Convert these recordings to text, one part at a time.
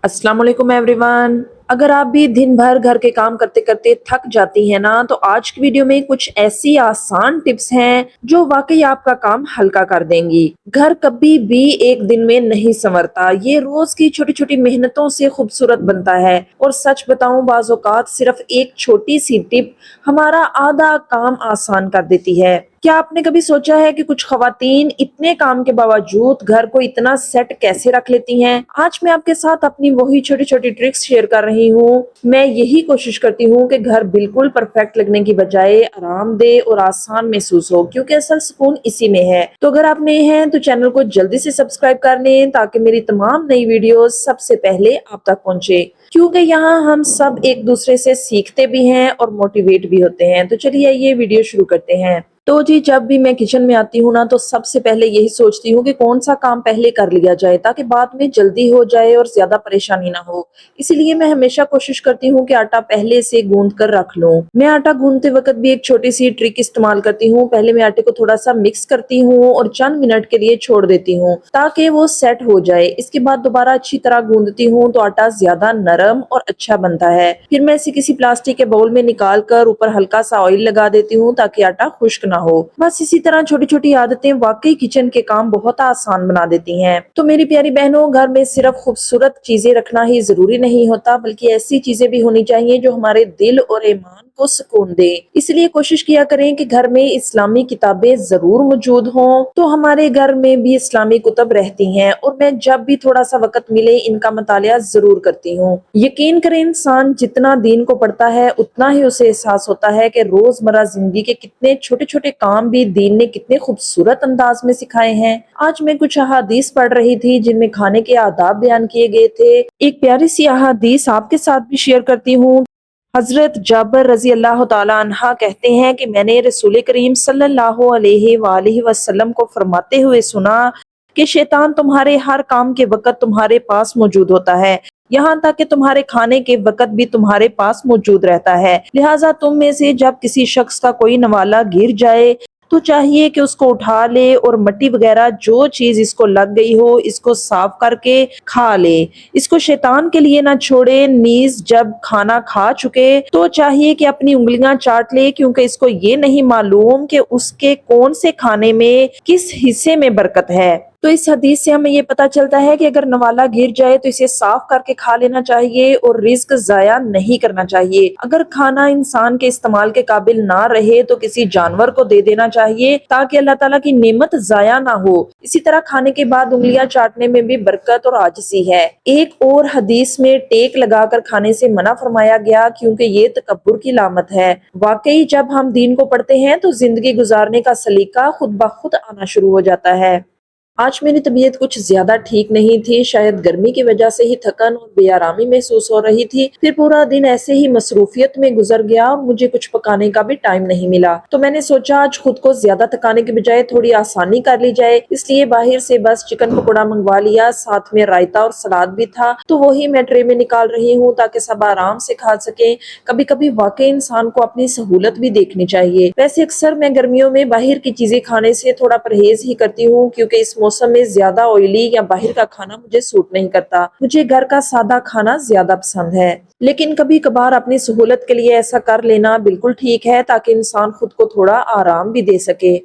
अस्सलाम वालेकुम एवरीवन। अगर आप भी दिन भर घर के काम करते करते थक जाती हैं ना, तो आज की वीडियो में कुछ ऐसी आसान टिप्स हैं जो वाकई आपका काम हल्का कर देंगी। घर कभी भी एक दिन में नहीं संवरता, ये रोज की छोटी छोटी मेहनतों से खूबसूरत बनता है। और सच बताऊं, बाज़ औक़ात सिर्फ एक छोटी सी टिप हमारा आधा काम आसान कर देती है। क्या आपने कभी सोचा है कि कुछ खवातीन इतने काम के बावजूद घर को इतना सेट कैसे रख लेती हैं? आज मैं आपके साथ अपनी वही छोटी छोटी ट्रिक्स शेयर कर रही हूँ। मैं यही कोशिश करती हूँ कि घर बिल्कुल परफेक्ट लगने की बजाय आरामदेह और आसान महसूस हो, क्योंकि असल सुकून इसी में है। तो अगर आप नए हैं तो चैनल को जल्दी से सब्सक्राइब कर लें, ताकि मेरी तमाम नई वीडियोस सबसे पहले आप तक पहुंचे। क्योंकि यहाँ हम सब एक दूसरे से सीखते भी हैं और मोटिवेट भी होते हैं। तो चलिए ये वीडियो शुरू करते हैं। तो जी, जब भी मैं किचन में आती हूँ ना, तो सबसे पहले यही सोचती हूँ कि कौन सा काम पहले कर लिया जाए, ताकि बाद में जल्दी हो जाए और ज्यादा परेशानी ना हो। इसीलिए मैं हमेशा कोशिश करती हूँ कि आटा पहले से गूंद कर रख लूं। मैं आटा गूंदते वक्त भी एक छोटी सी ट्रिक इस्तेमाल करती हूँ। पहले मैं आटे को थोड़ा सा मिक्स करती हूँ और चंद मिनट के लिए छोड़ देती हूँ, ताकि वो सेट हो जाए। इसके बाद दोबारा अच्छी तरह गूंदती हूँ तो आटा ज्यादा नरम और अच्छा बनता है। फिर मैं इसे किसी प्लास्टिक के बाउल में निकाल कर ऊपर हल्का सा ऑयल लगा देती हूँ, ताकि आटा खुश्क ना हो। बस इसी तरह छोटी छोटी आदतें वाकई किचन के काम बहुत आसान बना देती हैं। तो मेरी प्यारी बहनों, घर में सिर्फ खूबसूरत चीजें रखना ही जरूरी नहीं होता, बल्कि ऐसी चीजें भी होनी चाहिए जो हमारे दिल और ईमान को सुकून दे। इसलिए कोशिश किया करें कि घर में इस्लामी किताबें जरूर मौजूद हों। तो हमारे घर में भी इस्लामी कुतब रहती हैं, और मैं जब भी थोड़ा सा वक्त मिले इनका मुतालिया जरूर करती हूँ। यकीन करें, इंसान जितना दीन को पढ़ता है उतना ही उसे एहसास होता है कि रोजमर्रा जिंदगी के कितने छोटे छोटे काम भी दीन ने कितने खूबसूरत अंदाज में सिखाए हैं। आज मैं कुछ अहादीस पढ़ रही थी जिनमें खाने के आदाब बयान किए गए थे। एक प्यारी सी अहादीस आपके साथ भी शेयर करती हूँ। हजरत जाबर रजी अल्लाह तआला अन्हा कहते हैं कि मैंने रसूल करीम सल्लल्लाहु अलैहि वसल्लम को फरमाते हुए सुना कि शैतान तुम्हारे हर काम के वक्त तुम्हारे पास मौजूद होता है, यहाँ तक कि तुम्हारे खाने के वक्त भी तुम्हारे पास मौजूद रहता है। लिहाजा तुम में से जब किसी शख्स का कोई नवाला गिर जाए तो चाहिए कि उसको उठा ले और मिट्टी वगैरह जो चीज इसको लग गई हो इसको साफ करके खा ले। इसको शैतान के लिए ना छोड़े। नीज जब खाना खा चुके तो चाहिए कि अपनी उंगलियां चाट ले, क्योंकि इसको ये नहीं मालूम कि उसके कौन से खाने में किस हिस्से में बरकत है। तो इस हदीस से हमें ये पता चलता है कि अगर नवाला गिर जाए तो इसे साफ करके खा लेना चाहिए और रिस्क जाया नहीं करना चाहिए। अगर खाना इंसान के इस्तेमाल के काबिल ना रहे तो किसी जानवर को दे देना चाहिए, ताकि अल्लाह ताला की नेमत जाया ना हो। इसी तरह खाने के बाद उंगलियां चाटने में भी बरकत और आजिज़ी है। एक और हदीस में टेक लगाकर खाने से मना फरमाया गया, क्योंकि ये तकब्बुर की लामत है। वाकई जब हम दीन को पढ़ते हैं तो जिंदगी गुजारने का सलीका खुद ब खुद आना शुरू हो जाता है। आज मेरी तबीयत कुछ ज्यादा ठीक नहीं थी। शायद गर्मी की वजह से ही थकन और बेआरामी महसूस हो रही थी। फिर पूरा दिन ऐसे ही मसरूफियत में गुजर गया और मुझे कुछ पकाने का भी टाइम नहीं मिला। तो मैंने सोचा आज खुद को ज्यादा थकाने के बजाय थोड़ी आसानी कर ली जाए, इसलिए बाहर से बस चिकन पकौड़ा मंगवा लिया। साथ में रायता और सलाद भी था, तो वही मैं ट्रे में निकाल रही हूँ ताकि सब आराम से खा सके। कभी कभी वाकई इंसान को अपनी सहूलत भी देखनी चाहिए। वैसे अक्सर मैं गर्मियों में बाहर की चीजें खाने से थोड़ा परहेज ही करती हूँ, क्योंकि इस मौसम में ज्यादा ऑयली या बाहर का खाना मुझे सूट नहीं करता। मुझे घर का सादा खाना ज्यादा पसंद है। लेकिन कभी कभार अपनी सहूलत के लिए ऐसा कर लेना बिल्कुल ठीक है, ताकि इंसान खुद को थोड़ा आराम भी दे सके।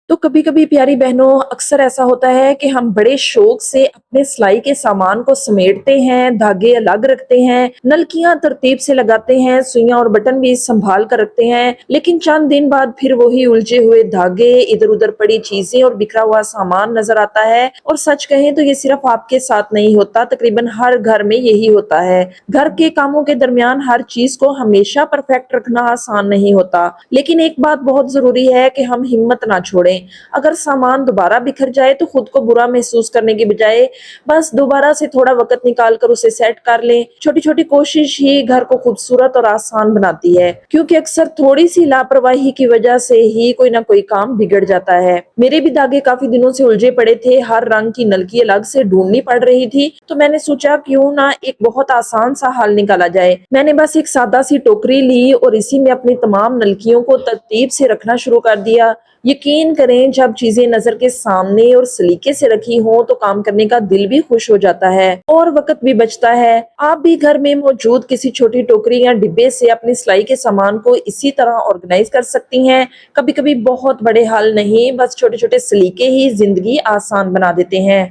तो कभी कभी प्यारी बहनों, अक्सर ऐसा होता है कि हम बड़े शौक से अपने सिलाई के सामान को समेटते हैं, धागे अलग रखते हैं, नलकियां तरतीब से लगाते हैं, सुइयां और बटन भी संभाल कर रखते हैं। लेकिन चंद दिन बाद फिर वही उलझे हुए धागे, इधर उधर पड़ी चीजें और बिखरा हुआ सामान नजर आता है। और सच कहें तो ये सिर्फ आपके साथ नहीं होता, तकरीबन हर घर में यही होता है। घर के कामों के दरमियान हर चीज को हमेशा परफेक्ट रखना आसान नहीं होता, लेकिन एक बात बहुत जरूरी है कि हम हिम्मत ना छोड़ें। अगर सामान दोबारा बिखर जाए तो खुद को बुरा महसूस करने की बजाय बस दोबारा से थोड़ा वक्त निकाल कर उसे सेट कर लें। छोटी छोटी कोशिश ही घर को खूबसूरत और आसान बनाती है, क्योंकि अक्सर थोड़ी सी लापरवाही की वजह से ही कोई ना कोई काम बिगड़ जाता है। मेरे भी धागे काफी दिनों से उलझे पड़े थे, हर रंग की नलकी अलग से ढूंढनी पड़ रही थी। तो मैंने सोचा क्यों ना एक बहुत आसान सा हल निकाला जाए। मैंने बस एक सादा सी टोकरी ली और इसी में अपनी तमाम नलकियों को तरतीब से रखना शुरू कर दिया। یقین کریں جب چیزیں نظر کے سامنے اور سلیقے سے رکھی ہوں تو کام کرنے کا دل بھی خوش ہو جاتا ہے اور وقت بھی بچتا ہے۔ آپ بھی گھر میں موجود کسی چھوٹی ٹوکری یا ڈبے سے اپنی سلائی کے سامان کو اسی طرح آرگنائز کر سکتی ہیں۔ کبھی کبھی بہت بڑے حل نہیں، بس چھوٹے چھوٹے سلیقے ہی زندگی آسان بنا دیتے ہیں۔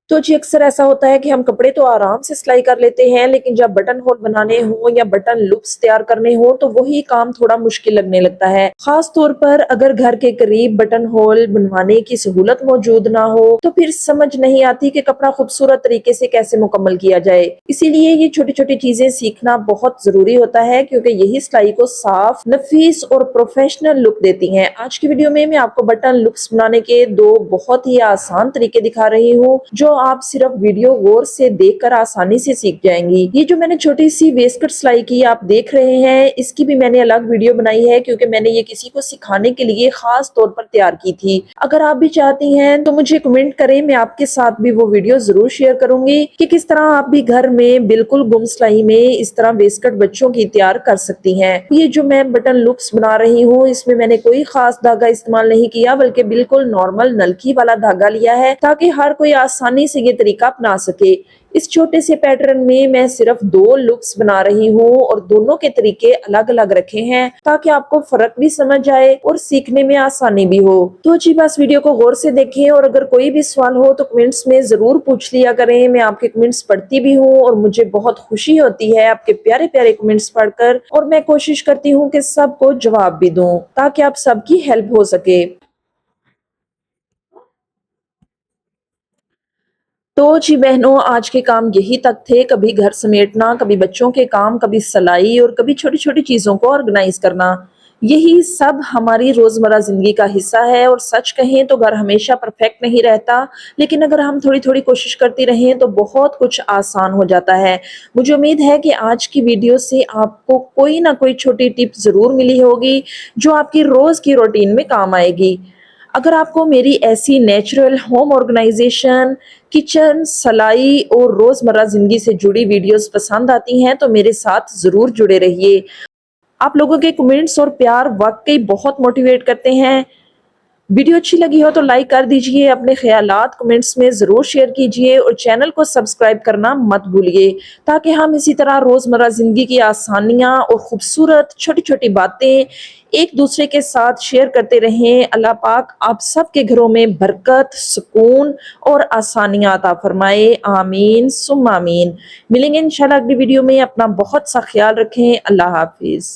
تو جی اکثر ایسا ہوتا ہے کہ ہم کپڑے تو آرام سے سلائی کر لیتے ہیں، لیکن جب بٹن ہول بنانے ہوں یا بٹن لپس تیار کرنے ہوں تو وہی کام تھوڑا مشکل لگنے لگتا ہے، خاص طور پر اگر گھر کے قریب بٹن ہول بنوانے کی سہولت موجود نہ ہو تو پھر سمجھ نہیں آتی کہ کپڑا خوبصورت طریقے سے کیسے مکمل کیا جائے۔ اسی لیے یہ چھوٹی چھوٹی چیزیں سیکھنا بہت ضروری ہوتا ہے، کیونکہ یہی سلائی کو صاف، نفیس اور پروفیشنل لک دیتی ہیں۔ آج کی ویڈیو میں آپ کو بٹن لپس بنانے کے دو بہت ہی آسان طریقے دکھا رہی ہوں، جو آپ صرف ویڈیو غور سے دیکھ کر آسانی سے سیکھ جائیں گی۔ یہ جو میں نے چھوٹی سی ویسٹ کٹ سلائی کی آپ دیکھ رہے ہیں، اس کی بھی میں نے الگ ویڈیو بنائی ہے، کیونکہ میں نے یہ کسی کو سکھانے کے لیے خاص طور پر تیار کی تھی۔ اگر آپ بھی چاہتی ہیں تو مجھے کمنٹ کریں، میں آپ کے ساتھ بھی وہ ویڈیو ضرور شیئر کروں گی کہ کس طرح آپ بھی گھر میں بالکل گم سلائی میں اس طرح ویسٹ کٹ بچوں کی تیار کر سکتی ہیں۔ یہ جو میں بٹن لپس بنا رہی ہوں، اس میں نے کوئی خاص دھاگا استعمال نہیں کیا، بلکہ بالکل نارمل نلکی والا دھاگا لیا ہے تاکہ ہر کوئی آسانی سے یہ طریقہ اپنا سکے۔ اس چھوٹے سے پیٹرن میں صرف 2 لپس بنا رہی ہوں اور دونوں کے طریقے الگ الگ رکھے ہیں تاکہ آپ کو فرق بھی سمجھ آئے اور سیکھنے میں آسانی بھی ہو۔ تو جی بس ویڈیو کو غور سے دیکھیں، اور اگر کوئی بھی سوال ہو تو کمنٹس میں ضرور پوچھ لیا کریں، میں آپ کے کمنٹس پڑھتی بھی ہوں اور مجھے بہت خوشی ہوتی ہے آپ کے پیارے پیارے کمنٹس پڑھ کر، اور میں کوشش کرتی ہوں کہ سب کو جواب بھی دوں تاکہ آپ سب کی ہیلپ ہو سکے۔ تو جی بہنوں، آج کے کام یہی تک تھے، کبھی گھر سمیٹنا، کبھی بچوں کے کام، کبھی سلائی، اور کبھی چھوٹی چھوٹی چیزوں کو آرگنائز کرنا۔ یہی سب ہماری روزمرہ زندگی کا حصہ ہے، اور سچ کہیں تو گھر ہمیشہ پرفیکٹ نہیں رہتا، لیکن اگر ہم تھوڑی تھوڑی کوشش کرتی رہیں تو بہت کچھ آسان ہو جاتا ہے۔ مجھے امید ہے کہ آج کی ویڈیو سے آپ کو کوئی نہ کوئی چھوٹی ٹپ ضرور ملی ہوگی جو آپ کی روز کی روٹین میں کام آئے گی۔ اگر آپ کو میری ایسی نیچرل ہوم آرگنائزیشن، کچن، سلائی اور روزمرہ زندگی سے جڑی ویڈیوز پسند آتی ہیں تو میرے ساتھ ضرور جڑے رہیے۔ آپ لوگوں کے کمنٹس اور پیار واقعی بہت موٹیویٹ کرتے ہیں۔ ویڈیو اچھی لگی ہو تو لائک کر دیجئے، اپنے خیالات کمنٹس میں ضرور شیئر کیجئے، اور چینل کو سبسکرائب کرنا مت بھولیے تاکہ ہم اسی طرح روزمرہ زندگی کی آسانیاں اور خوبصورت چھوٹی چھوٹی باتیں ایک دوسرے کے ساتھ شیئر کرتے رہیں۔ اللہ پاک آپ سب کے گھروں میں برکت، سکون اور آسانیاں عطا فرمائے، آمین ثم آمین۔ ملیں گے انشاءاللہ اگلی ویڈیو میں، اپنا بہت سا خیال رکھیں، اللہ حافظ۔